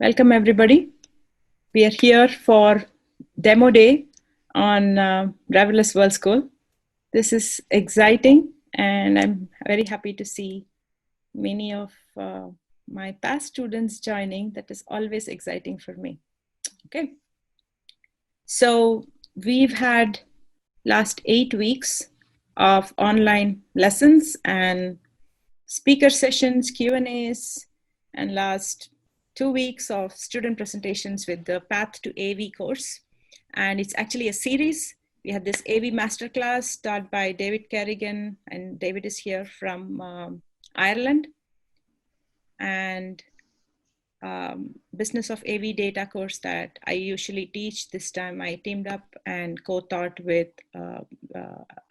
Welcome everybody. We are here for Demo Day on Driverless World School. This is exciting and I'm very happy to see many of my past students joining. That is always exciting for me. Okay. So we've had last 8 weeks of online lessons and speaker sessions, Q&As, and last 2 weeks of student presentations with the PathToAV course. And it's actually a series. We had this AV masterclass taught by David Kerrigan, and David is here from Ireland. And Business of AV Data course that I usually teach. This time I teamed up and co-taught with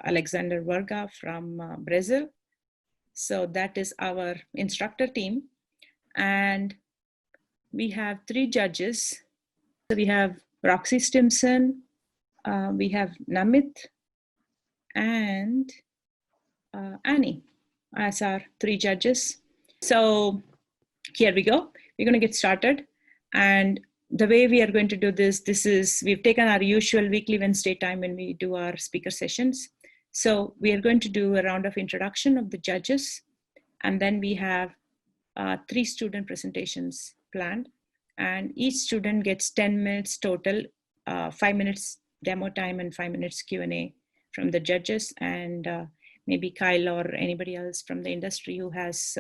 Alexander Varga from Brazil. So that is our instructor team. And we have 3 judges. So we have Roxy Stimson, we have Namit, and Annie as our 3 judges. So here we go. We're going to get started. And the way we are going to do this is we've taken our usual weekly Wednesday time when we do our speaker sessions. So we are going to do a round of introduction of the judges. And then we have 3 student presentations planned, and each student gets 10 minutes total, 5 minutes demo time and 5 minutes Q&A from the judges, and maybe Kyle or anybody else from the industry who has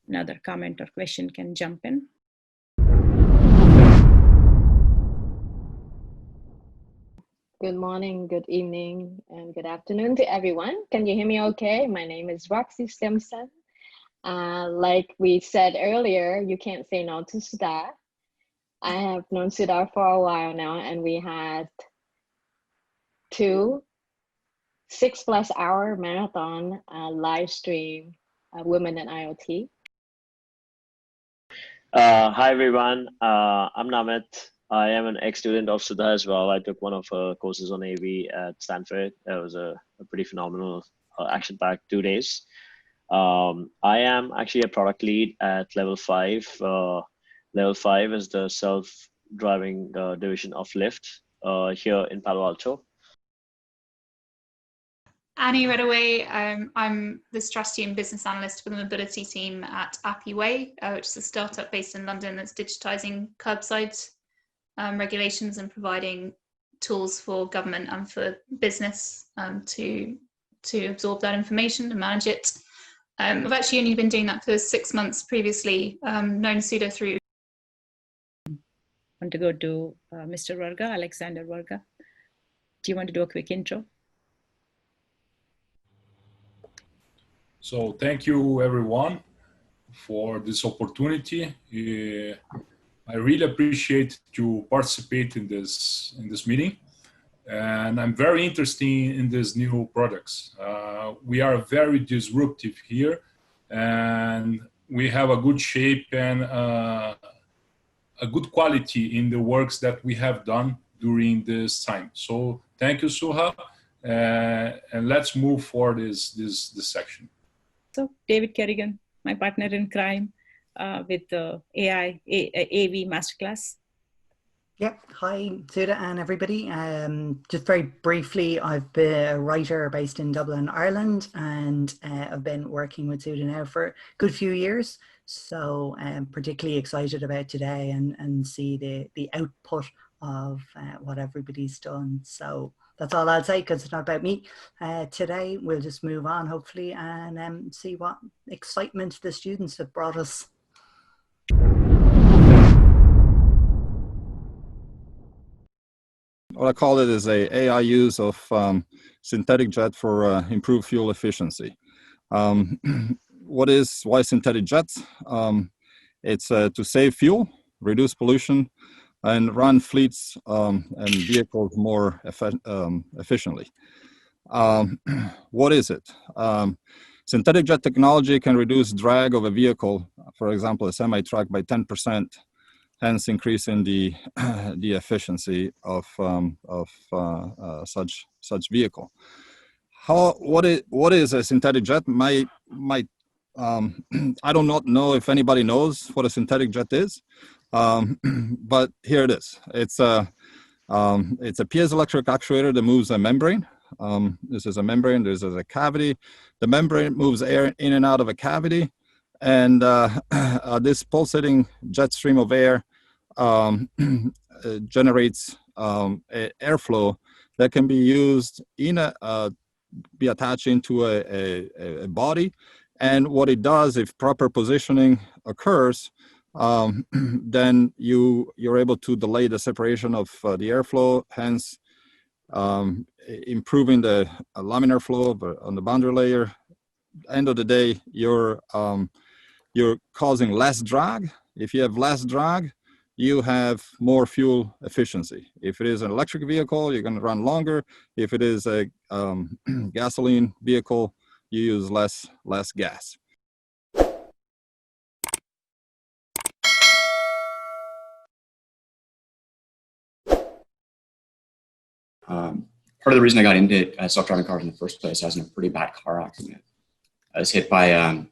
another comment or question can jump in. Good morning, good evening, and good afternoon to everyone. Can you hear me okay? My name is Roxy Stimson. Like we said earlier, you can't say no to Sudar. I have known Sudar for a while now, and we had 2 6+ hour marathon live stream Women in IoT. Hi everyone, I'm Namit. I am an ex-student of Sudha as well. I took one of her courses on AV at Stanford. It was a pretty phenomenal action-packed 2 days. I am actually a product lead at Level 5. Level 5 is the self-driving division of Lyft here in Palo Alto. Annie Redaway, I'm the strategy and business analyst for the mobility team at Appyway, which is a startup based in London that's digitizing curbside regulations and providing tools for government and for business to absorb that information and manage it. I've actually only been doing that for 6 months previously, known Sudha through. I want to go to Mr. Varga, Alexander Varga. Do you want to do a quick intro? So thank you everyone for this opportunity. I really appreciate to participate in this meeting, and I'm very interested in these new products. We are very disruptive here, and we have a good shape and a good quality in the works that we have done during this time. So thank you, Suha, and let's move for this section. So David Kerrigan, my partner in crime with the AV Masterclass. Yep. Hi, Sudha and everybody. Just very briefly, I've been a writer based in Dublin, Ireland, and I've been working with Sudha now for a good few years. So I'm particularly excited about today and see the output of what everybody's done. So that's all I'll say, because it's not about me. Today, we'll just move on, hopefully, and see what excitement the students have brought us. What I call it is a AI use of synthetic jet for improved fuel efficiency. Why synthetic jets? It's to save fuel, reduce pollution, and run fleets and vehicles more efficiently. What is it? Synthetic jet technology can reduce drag of a vehicle, for example, a semi-truck, by 10%, hence increasing the efficiency of such vehicle. What is a synthetic jet? I do not know if anybody knows what a synthetic jet is. But here it is. It's a piezoelectric actuator that moves a membrane. This is a membrane. This is a cavity. The membrane moves air in and out of a cavity, and this pulsating jet stream of air generates airflow that can be used in be attached into a body. And what it does, if proper positioning occurs, then you're able to delay the separation of the airflow, hence improving the laminar flow on the boundary layer. End of the day, you're causing less drag. If you have less drag, you have more fuel efficiency. If it is an electric vehicle, you're going to run longer. If it is a gasoline vehicle, you use less gas. Part of the reason I got into self-driving cars in the first place, I was in a pretty bad car accident. I was hit by a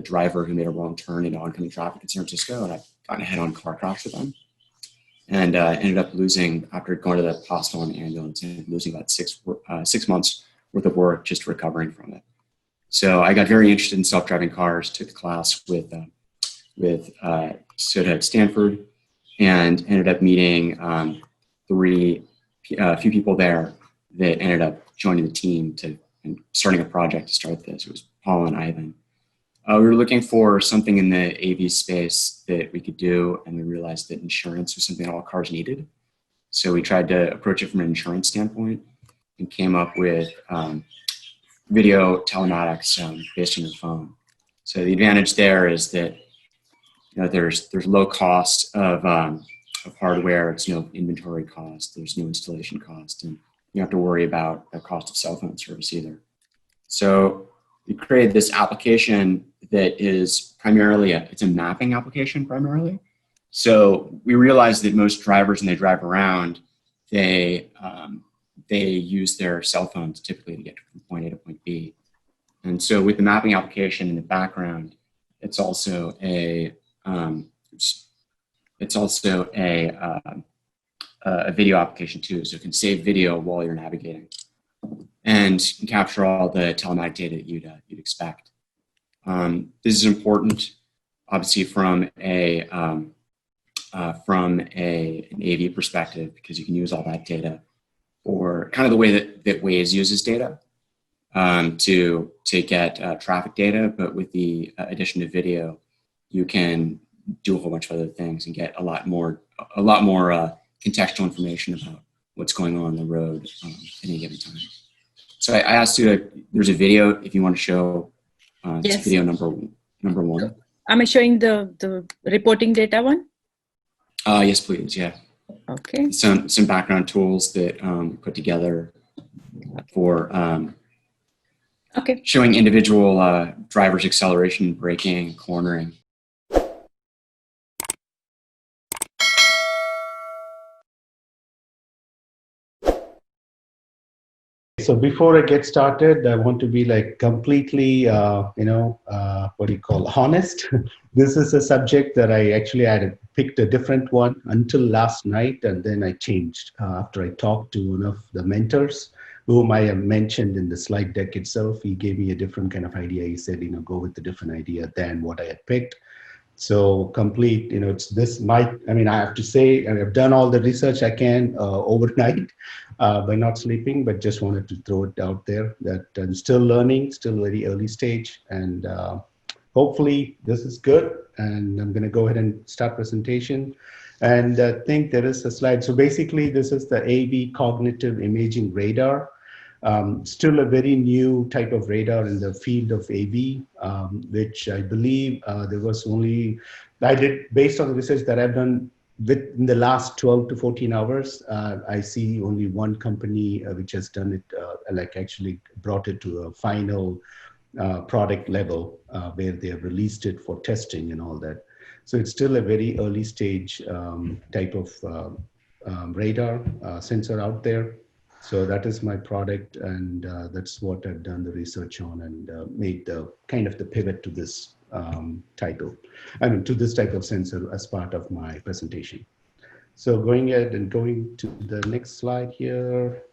driver who made a wrong turn into oncoming traffic in San Francisco, and I got in a head-on car crash with them. And ended up losing, after going to the hospital and ambulance, and losing about 6 months worth of work just recovering from it. So I got very interested in self-driving cars, took the class with Sudha at Stanford, and ended up meeting a few people there that ended up joining the team and starting a project to start this. It was Paul and Ivan. We were looking for something in the AV space that we could do, and we realized that insurance was something all cars needed. So we tried to approach it from an insurance standpoint and came up with video telematics based on your phone. So the advantage there is that there's low cost of hardware. It's no inventory cost. There's no installation cost, and you don't have to worry about the cost of cell phone service either. So we created this application that is primarily it's a mapping application primarily. So we realized that most drivers, when they drive around, they use their cell phones typically to get from point A to point B. And so with the mapping application in the background, it's also a video application too. So it can save video while you're navigating and can capture all the telematic data that you'd expect. This is important, obviously, from an AV perspective, because you can use all that data for kind of the way that Waze uses data to get traffic data. But with the addition of video, you can do a whole bunch of other things and get a lot more contextual information about what's going on the road at any given time. So I asked you, there's a video if you want to show Yes. video number one. Am I showing the reporting data one? Yes, please. Yeah. Okay. Some background tools that we put together for Okay. showing individual drivers' acceleration, braking, cornering. So before I get started, I want to be like completely, what do you call, honest. This is a subject that I actually had picked a different one until last night, and then I changed after I talked to one of the mentors whom I have mentioned in the slide deck itself. He gave me a different kind of idea. He said, go with a different idea than what I had picked. So complete, it's this I have to say, I've done all the research I can overnight by not sleeping, but just wanted to throw it out there that I'm still learning, still very early stage, and hopefully this is good. And I'm going to go ahead and start presentation. And I think there is a slide. So basically this is the AV cognitive imaging radar. Still a very new type of radar in the field of AV, which I believe there was only, based on the research that I've done in the last 12 to 14 hours, I see only one company which has done it, actually brought it to a final product level where they have released it for testing and all that. So it's still a very early stage type of radar sensor out there. So that is my product, and that's what I've done the research on, and made the kind of the pivot to this title, to this type of sensor as part of my presentation. So going ahead and going to the next slide here.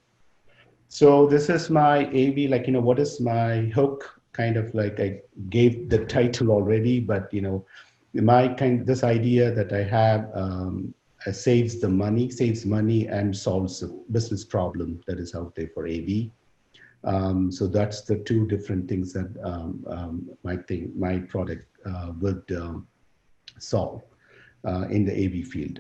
So this is my AV, like, what is my hook? Kind of like I gave the title already, but, this idea that I have saves money and solves a business problem that is out there for AV. So that's the two different things that my product would solve in the AV field.